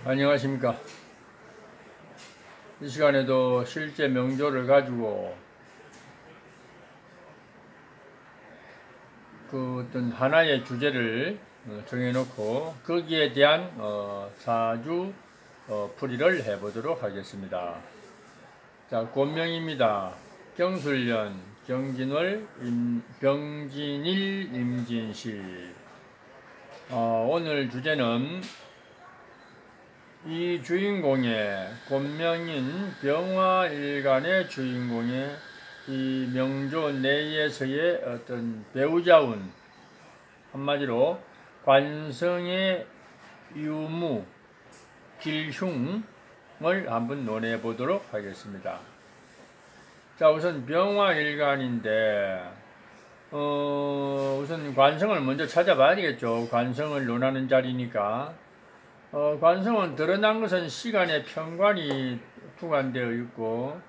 안녕하십니까. 이 시간에도 실제 명조를 가지고 그 어떤 하나의 주제를 정해놓고 거기에 대한 사주 풀이를 해보도록 하겠습니다. 자, 권명입니다. 경술년, 경진월, 병진일, 임진실. 오늘 주제는 이 주인공의 권명인 병화일간의 주인공의 이 명조 내에서의 어떤 배우자운, 한마디로 관성의 유무, 길흉을 한번 논해 보도록 하겠습니다. 자, 우선 병화일간인데 우선 관성을 먼저 찾아봐야 되겠죠. 관성을 논하는 자리니까. 관성은 드러난 것은 시간의 평관이 투관되어 있고,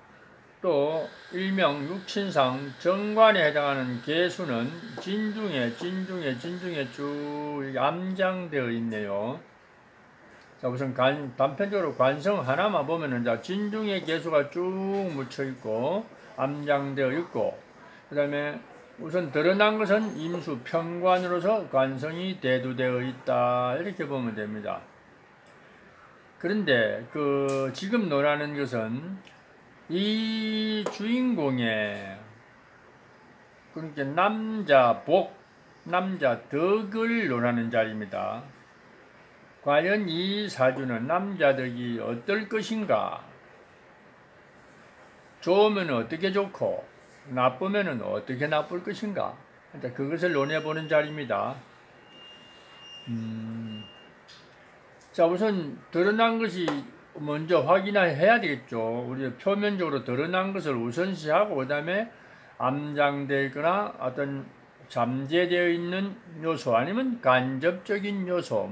또 일명 육친상 정관에 해당하는 계수는 진중에 쭉 암장되어 있네요. 자, 우선 단편적으로 관성 하나만 보면은, 자, 진중의 계수가 쭉 묻혀 있고 암장되어 있고, 그 다음에 우선 드러난 것은 임수 평관으로서 관성이 대두되어 있다, 이렇게 보면 됩니다. 그런데 지금 논하는 것은 이 주인공의, 그러니까 남자 덕을 논하는 자리입니다. 과연 이 사주는 남자 덕이 어떨 것인가? 좋으면 어떻게 좋고 나쁘면 어떻게 나쁠 것인가? 그것을 논해보는 자리입니다. 자, 우선 드러난 것이 먼저 확인해야 되겠죠. 우리가 표면적으로 드러난 것을 우선시하고, 그 다음에 암장되어 있거나 어떤 잠재되어 있는 요소, 아니면 간접적인 요소,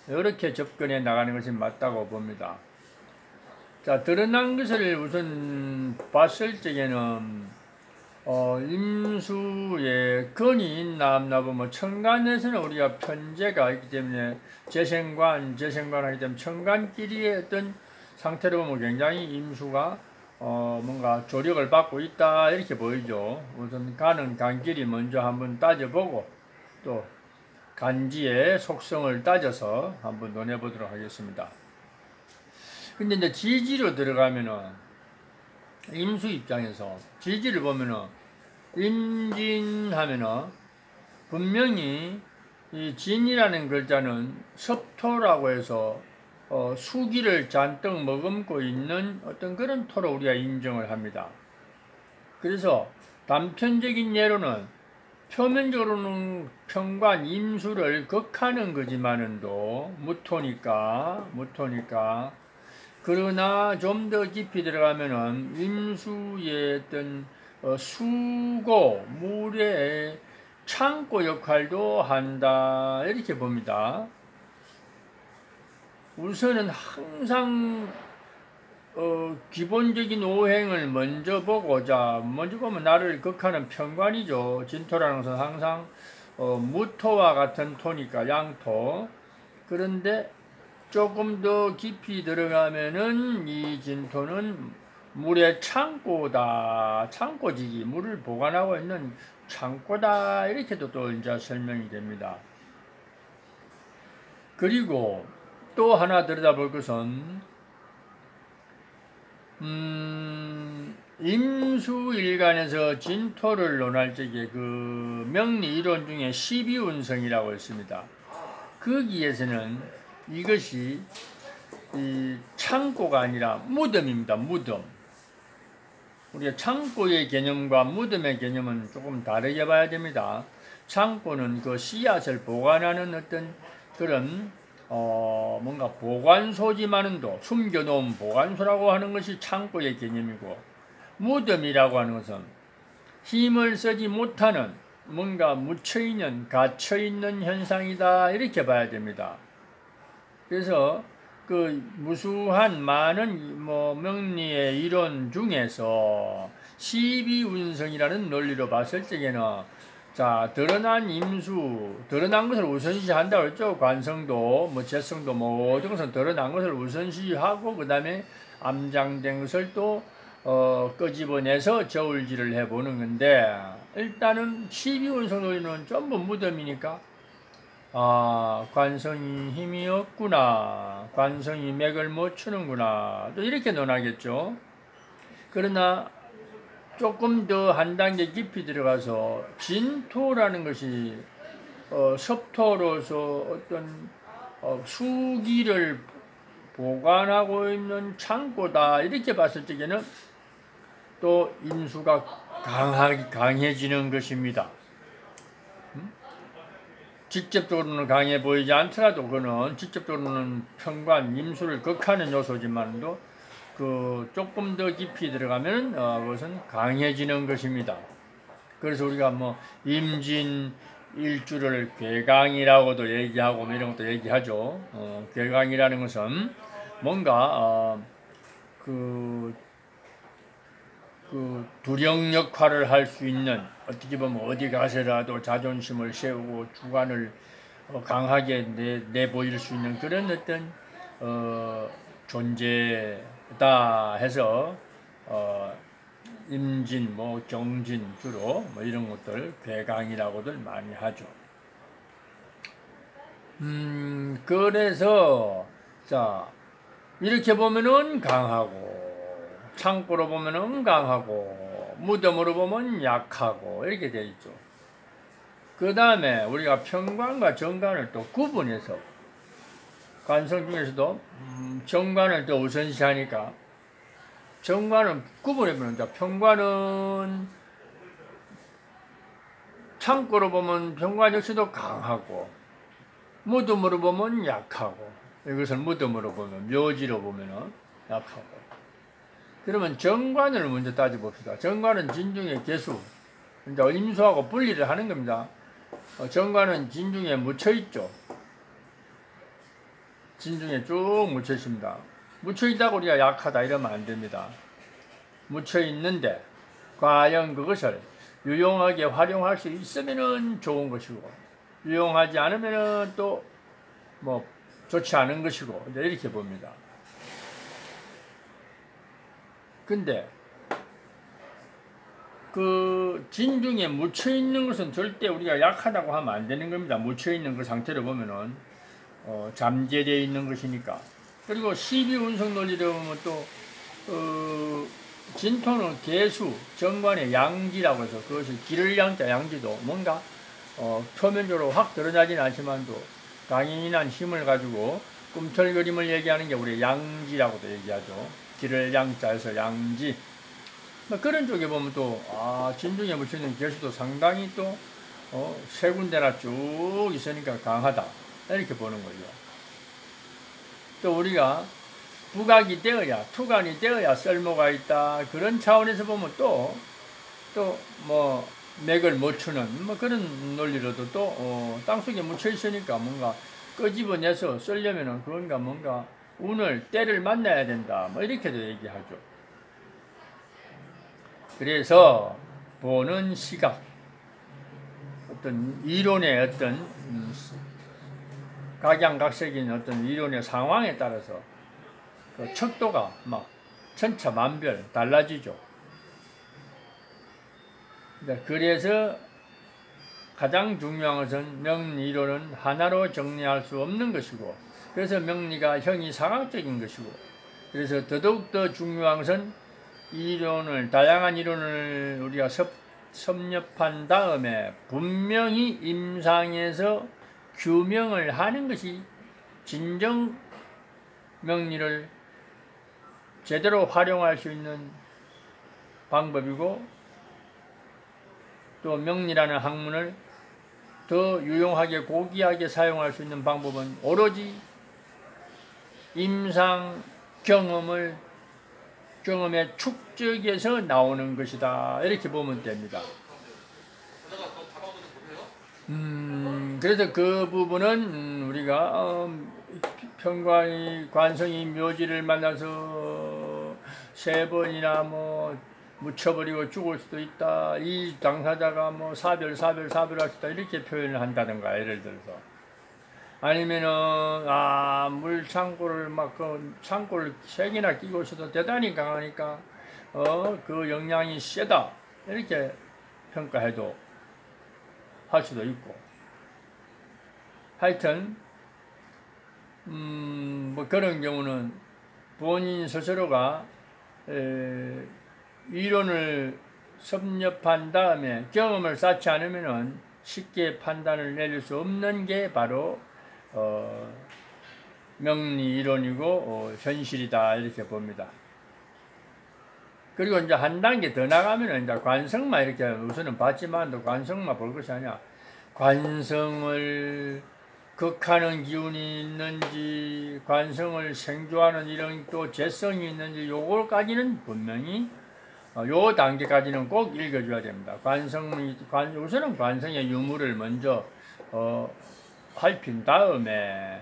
이렇게 접근해 나가는 것이 맞다고 봅니다. 자, 드러난 것을 우선 봤을 적에는 임수의 건이 있나 없나 보면, 천간에서는 우리가 편제가 있기 때문에 재생관 하기 때문에 천간끼리의 어떤 상태로 보면 굉장히 임수가 뭔가 조력을 받고 있다, 이렇게 보이죠. 우선 간은 간끼리 먼저 한번 따져보고, 또 간지의 속성을 따져서 한번 논해보도록 하겠습니다. 근데 이제 지지로 들어가면은, 임수 입장에서 지지를 보면은 임진하면은 분명히 이 진이라는 글자는 섭토라고 해서 수기를 잔뜩 머금고 있는 어떤 그런 토로 우리가 인정을 합니다. 그래서 단편적인 예로는 표면적으로는 평관 임수를 극하는 거지만은도 무토니까, 그러나 좀 더 깊이 들어가면은 임수의 어떤 수고, 물의 창고 역할도 한다, 이렇게 봅니다. 우선은 항상 기본적인 오행을 먼저 보고, 먼저 보면 나를 극하는 평관이죠. 진토라는 것은 항상 무토와 같은 토니까, 양토. 그런데 조금 더 깊이 들어가면은 이 진토는 물의 창고다, 창고지기, 물을 보관하고 있는 창고다, 이렇게도 또 이제 설명이 됩니다. 그리고 또 하나 들여다볼 것은 임수일간에서 진토를 논할 적에 그 명리 이론 중에 12운성이라고 있습니다. 거기에서는 이것이 이 창고가 아니라 무덤입니다. 무덤. 우리가 창고의 개념과 무덤의 개념은 조금 다르게 봐야 됩니다. 창고는 그 씨앗을 보관하는 어떤 그런 뭔가 보관소지만은도 숨겨놓은 보관소라고 하는 것이 창고의 개념이고, 무덤이라고 하는 것은 힘을 쓰지 못하는 뭔가 묻혀있는, 갇혀있는 현상이다, 이렇게 봐야 됩니다. 그래서 그 무수한 많은 명리의 이론 중에서 12운성이라는 논리로 봤을 적에는 자, 드러난 임수, 드러난 것을 우선시한다고 했죠. 관성도, 뭐 재성도 모든 것은 드러난 것을 우선시하고 그 다음에 암장된 것을 또 끄집어내서 저울질을 해보는 건데, 일단은 12운성 논리는 전부 무덤이니까 관성이 힘이 없구나, 관성이 맥을 못 추는구나, 또 이렇게 논하겠죠. 그러나 조금 더 한 단계 깊이 들어가서 진토라는 것이 섭토로서 어떤 수기를 보관하고 있는 창고다, 이렇게 봤을 적에는 또 임수가 강해지는 것입니다. 직접적으로는 강해 보이지 않더라도 그는 직접적으로는 편관, 임수를 극하는 요소지만도 그 조금 더 깊이 들어가면 그것은 강해지는 것입니다. 그래서 우리가 뭐 임진 일주를 괴강이라고도 얘기하고 뭐 이런 것도 얘기하죠. 괴강이라는 것은 뭔가 그 두령 역할을 할 수 있는, 어떻게 보면 어디 가서라도 자존심을 세우고 주관을 강하게 내보일 수 있는 그런 어떤 존재다 해서 임진, 뭐 경진 주로 뭐 이런 것들 괴강이라고들 많이 하죠. 그래서 자, 이렇게 보면은 강하고, 창고로 보면은 강하고, 무덤으로 보면 약하고, 이렇게 되어 있죠. 그 다음에 우리가 편관과 정관을 또 구분해서, 관성 중에서도 정관을 또 우선시하니까 정관은 구분해보는 거죠. 편관은 창고로 보면 편관 역시도 강하고, 무덤으로 보면 약하고, 이것을 무덤으로 보면, 묘지로 보면 약하고. 그러면 정관을 먼저 따져봅시다. 정관은 진중의 개수, 이제 임수하고 분리를 하는 겁니다. 정관은 진중에 묻혀있죠. 진중에 쭉 묻혀있습니다. 묻혀있다고 우리가 약하다 이러면 안 됩니다. 묻혀있는데 과연 그것을 유용하게 활용할 수 있으면 좋은 것이고, 유용하지 않으면 또 뭐 좋지 않은 것이고, 이제 이렇게 봅니다. 근데 그 진중에 묻혀있는 것은 절대 우리가 약하다고 하면 안 되는 겁니다. 묻혀있는 그 상태를 보면은 잠재되어 있는 것이니까. 그리고 12운성 논리를 보면 또 진토는 개수, 정관의 양지라고 해서 그것이 기를 양자, 양지도 뭔가 표면적으로 확 드러나진 않지만도 강인한 힘을 가지고 꿈틀거림을 얘기하는 게 우리 양지라고도 얘기하죠. 기를 양자에서 양지. 그런 쪽에 보면 또 진중에 묻혀있는 개수도 상당히 또 세 군데나 쭉 있으니까 강하다, 이렇게 보는 거죠. 또 우리가 부각이 되어야, 투간이 되어야 쓸모가 있다, 그런 차원에서 보면 또 뭐 맥을 못 추는 뭐 그런 논리로도 또 땅속에 묻혀 있으니까 뭔가 끄집어내서 쓰려면은 그건가 뭔가 운을, 때를 만나야 된다, 뭐 이렇게도 얘기하죠. 그래서 보는 시각, 어떤 이론의 어떤 각양각색인 어떤 이론의 상황에 따라서 그 척도가 막 천차만별 달라지죠. 그래서 가장 중요한 것은 명리이론은 하나로 정리할 수 없는 것이고, 그래서 명리가 형이 사각적인 것이고, 그래서 더더욱더 중요한 것은 이론을, 다양한 이론을 우리가 섭렵한 다음에 분명히 임상에서 규명을 하는 것이 진정 명리를 제대로 활용할 수 있는 방법이고, 또 명리라는 학문을 더 유용하게 고귀하게 사용할 수 있는 방법은 오로지 임상 경험의 축적에서 나오는 것이다, 이렇게 보면 됩니다. 그래서 그 부분은 우리가 편관이 관성이 묘지를 만나서 3번이나 뭐 묻혀버리고 죽을 수도 있다. 이 당사자가 뭐 사별 할 수도 있다. 이렇게 표현을 한다든가, 예를 들어서. 아니면은, 물 창고를 그 창고를 3개나 끼고 있어도 대단히 강하니까, 그 영향이 세다. 이렇게 평가해도 할 수도 있고. 하여튼, 뭐 그런 경우는 본인 스스로가, 이론을 섭렵한 다음에 경험을 쌓지 않으면은 쉽게 판단을 내릴 수 없는 게 바로 명리 이론이고 현실이다, 이렇게 봅니다. 그리고 이제 한 단계 더 나가면은 이제 관성만 이렇게 우선은 봤지만 관성만 볼 것이 아니라 관성을 극하는 기운이 있는지, 관성을 생조하는 이런 또 재성이 있는지, 요걸까지는 분명히 요 단계까지는 꼭 읽어줘야 됩니다. 우선은 관성의 유무를 먼저 살핀 다음에,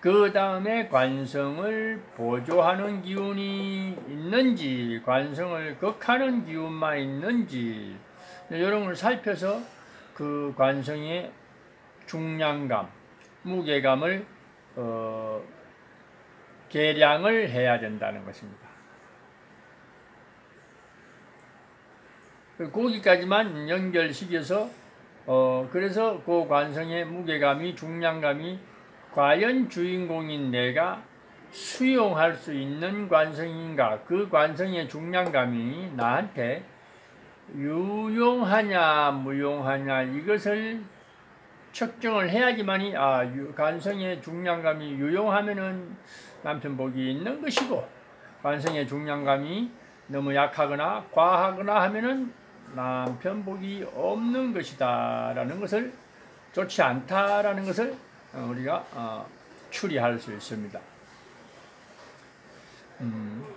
그 다음에 관성을 보조하는 기운이 있는지, 관성을 극하는 기운만 있는지, 이런 걸 살펴서 그 관성의 중량감, 무게감을 계량을 해야 된다는 것입니다. 거기까지만 연결시켜서 그래서 그 관성의 무게감이, 중량감이 과연 주인공인 내가 수용할 수 있는 관성인가, 그 관성의 중량감이 나한테 유용하냐 무용하냐, 이것을 측정을 해야지만이 관성의 중량감이 유용하면은 남편 복이 있는 것이고, 관성의 중량감이 너무 약하거나 과하거나 하면은 남편 복이 없는 것이다 라는 것을, 좋지 않다라는 것을 우리가 추리할 수 있습니다.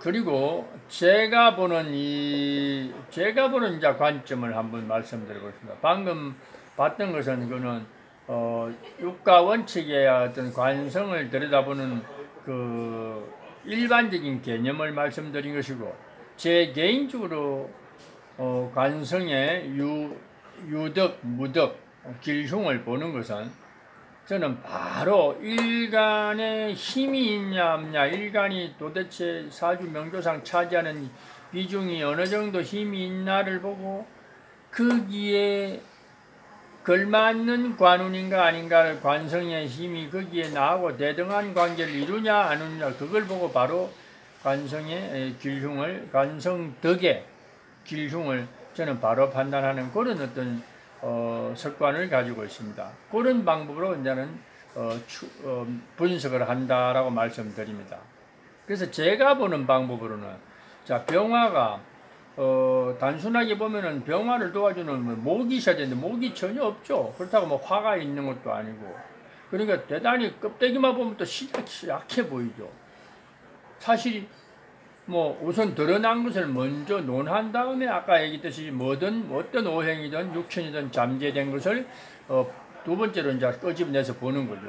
그리고 제가 보는 이제 관점을 한번 말씀드리겠습니다. 방금 봤던 것은 그는 육가 원칙의 어떤 관성을 들여다보는 그 일반적인 개념을 말씀드린 것이고, 제 개인적으로 관성의 유덕, 무덕, 길흉을 보는 것은 저는 바로 일간에 힘이 있냐 없냐, 일간이 도대체 사주 명조상 차지하는 비중이 어느 정도 힘이 있나를 보고 거기에 걸맞는 관운인가 아닌가를, 관성의 힘이 거기에 나하고 대등한 관계를 이루냐 안 이루냐, 그걸 보고 바로 관성의 길흉을, 관성덕의 길흉을 저는 바로 판단하는 그런 어떤 습관을 가지고 있습니다. 그런 방법으로 이제는 분석을 한다라고 말씀드립니다. 그래서 제가 보는 방법으로는, 자, 병화가 단순하게 보면은 병화를 도와주는 목이 있어야 되는데 목이 전혀 없죠. 그렇다고 뭐 화가 있는 것도 아니고, 그러니까 대단히 껍데기만 보면 또 시작이 약해 보이죠. 사실 뭐 우선 드러난 것을 먼저 논한 다음에 아까 얘기했듯이 어떤 오행이든 육천이든 잠재된 것을 두 번째로 이제 끄집어내서 보는 거죠.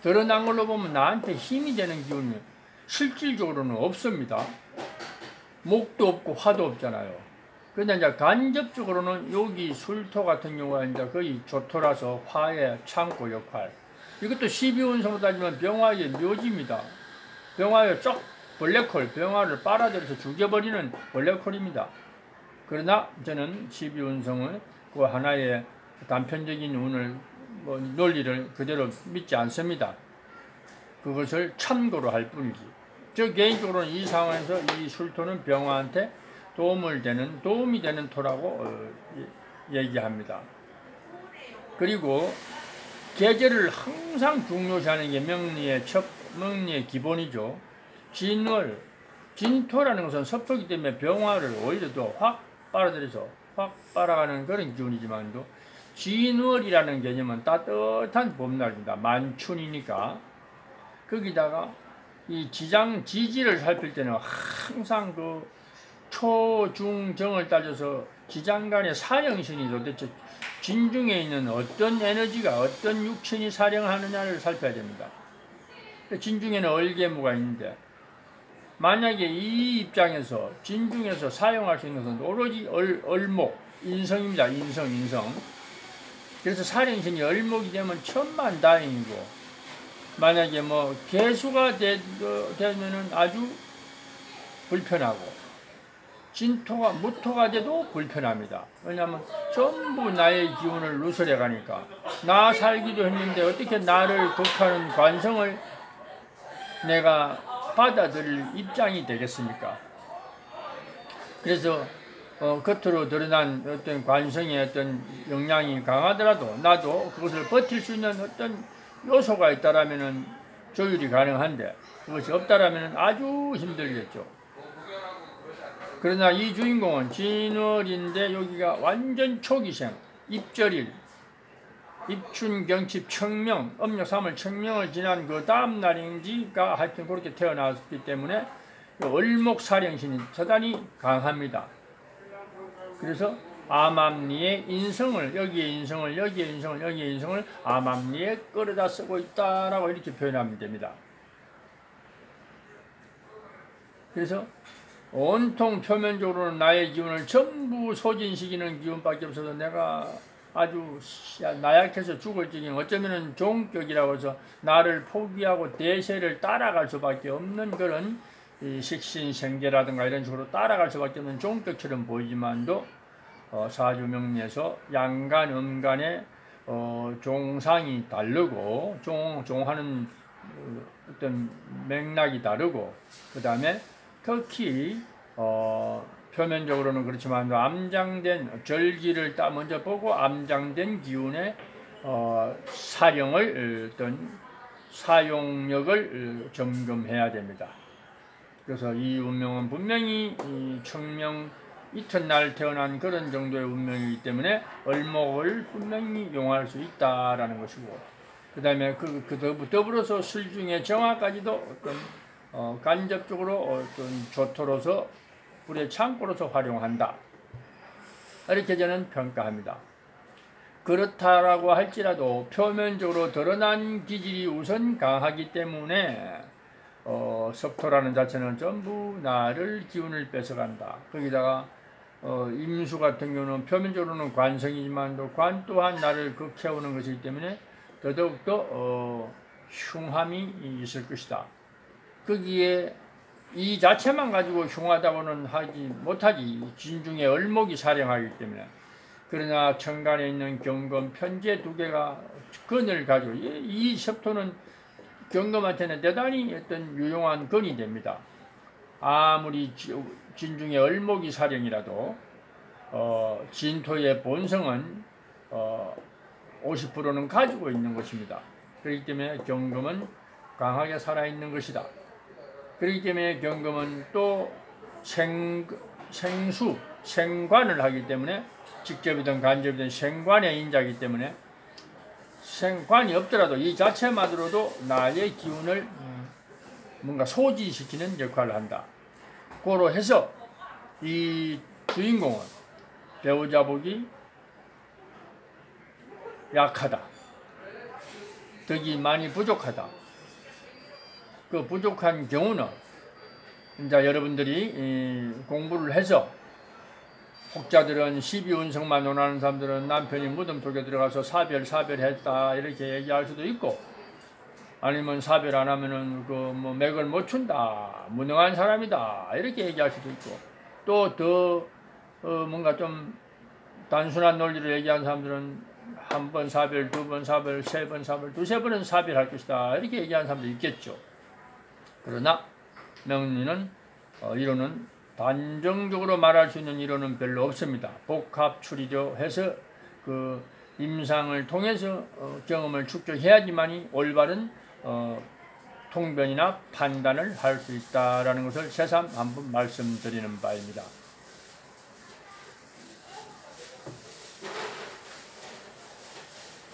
드러난 걸로 보면 나한테 힘이 되는 기운이 실질적으로는 없습니다. 목도 없고 화도 없잖아요. 그런데 이제 간접적으로는 여기 술토 같은 경우가 이제 거의 조토라서 화의 창고 역할. 이것도 12운성으로 따지면 병화의 묘지입니다. 병화의 쪽 블랙홀, 병화를 빨아들여서 죽여버리는 블랙홀입니다. 그러나 저는 12운성을 그 하나의 단편적인 운을, 논리를 그대로 믿지 않습니다. 그것을 참고로 할 뿐이지. 저 개인적으로는 이 상황에서 이 술토는 병화한테 도움이 되는 토라고 얘기합니다. 그리고 계절을 항상 중요시하는 게 명리의 기본이죠. 진토라는 것은 섭토이기 때문에 병화를 오히려 더 확 빨아들여서 확 빨아가는 그런 기운이지만도, 진월이라는 개념은 따뜻한 봄날입니다. 만춘이니까. 거기다가 이 지지를 살필 때는 항상 그 초중정을 따져서 지장 간의 사령신이 도대체 진중에 있는 어떤 에너지가, 어떤 육천이 사령하느냐를 살펴야 됩니다. 진중에는 얼개무가 있는데 만약에 이 입장에서 진중에서 사용할 수 있는 것은 오로지 얼목, 인성입니다. 인성. 그래서 사령신이 얼목이 되면 천만다행이고, 만약에 뭐 개수가 되면은 아주 불편하고, 진토가 무토가 돼도 불편합니다. 왜냐하면 전부 나의 기운을 누설해 가니까, 나 살기도 했는데 어떻게 나를 극하는 관성을 내가 받아들일 입장이 되겠습니까? 그래서 겉으로 드러난 어떤 관성의 어떤 영향이 강하더라도 나도 그것을 버틸 수 있는 어떤 요소가 있다라면은 조율이 가능한데, 그것이 없다라면은 아주 힘들겠죠. 그러나 이 주인공은 진월인데 여기가 완전 초기생, 입절일, 입춘경칩 청명, 음력 3월 청명을 지난 그 다음 날인지가 하여튼 그렇게 태어났기 때문에 을목사령신이 대단히 강합니다. 그래서 암암리의 인성을, 여기에 인성을 암암리에 끌어다 쓰고 있다라고 이렇게 표현하면 됩니다. 그래서 온통 표면적으로는 나의 기운을 전부 소진시키는 기운밖에 없어서 내가 아주 나약해서 죽을 지경, 어쩌면은 종격이라고 해서 나를 포기하고 대세를 따라갈 수밖에 없는 그런 식신생계라든가 이런 식으로 따라갈 수밖에 없는 종격처럼 보이지만도 사주명리에서 양간, 음간의 종상이 다르고 종하는 어떤 맥락이 다르고, 그 다음에 특히 표면적으로는 그렇지만 암장된 절기를 먼저 보고 암장된 기운의 사령을 어떤 사용력을 점검해야 됩니다. 그래서 이 운명은 분명히 이 청명 이튿날 태어난 그런 정도의 운명이기 때문에 을목을 분명히 용할 수 있다라는 것이고, 그 다음에 더불어서 술중의 정화까지도 어떤 간접적으로 어떤 조토로서 불의 창고로서 활용한다, 이렇게 저는 평가합니다. 그렇다라고 할지라도 표면적으로 드러난 기질이 우선 강하기 때문에 석토라는 자체는 전부 나를 기운을 뺏어간다. 거기다가 임수 같은 경우는 표면적으로는 관성이지만 관 또한 나를 극해오는 것이기 때문에 더더욱더 흉함이 있을 것이다. 거기에 이 자체만 가지고 흉하다고는 하지 못하지. 진중에 을목이 사령하기 때문에. 그러나 천간에 있는 경금, 편재 두 개가 근을 가지고, 이 석토는 경금한테는 대단히 어떤 유용한 근이 됩니다. 아무리 진중에 을목이 사령이라도 진토의 본성은 50%는 가지고 있는 것입니다. 그렇기 때문에 경금은 강하게 살아있는 것이다. 그렇기 때문에 경금은 또 생수, 생관을 하기 때문에 직접이든 간접이든 생관의 인자이기 때문에 생관이 없더라도 이 자체만으로도 나의 기운을 뭔가 소진시키는 역할을 한다. 고로 해서 이 주인공은 배우자복이 약하다, 덕이 많이 부족하다. 그 부족한 경우는 이제 여러분들이 공부를 해서, 혹자들은 12운성만 논하는 사람들은 남편이 무덤 속에 들어가서 사별했다 이렇게 얘기할 수도 있고, 아니면 사별 안 하면은 뭐 맥을 못 춘다, 무능한 사람이다 이렇게 얘기할 수도 있고, 또 더 뭔가 좀 단순한 논리를 얘기하는 사람들은 한 번 사별, 두 번 사별, 세 번 사별, 두세 번은 사별할 것이다 이렇게 얘기하는 사람도 있겠죠. 그러나 명리는 이론은 단정적으로 말할 수 있는 이론은 별로 없습니다. 복합 추리죠 해서 그 임상을 통해서 경험을 축적해야지만이 올바른 통변이나 판단을 할 수 있다라는 것을 새삼 한번 말씀드리는 바입니다.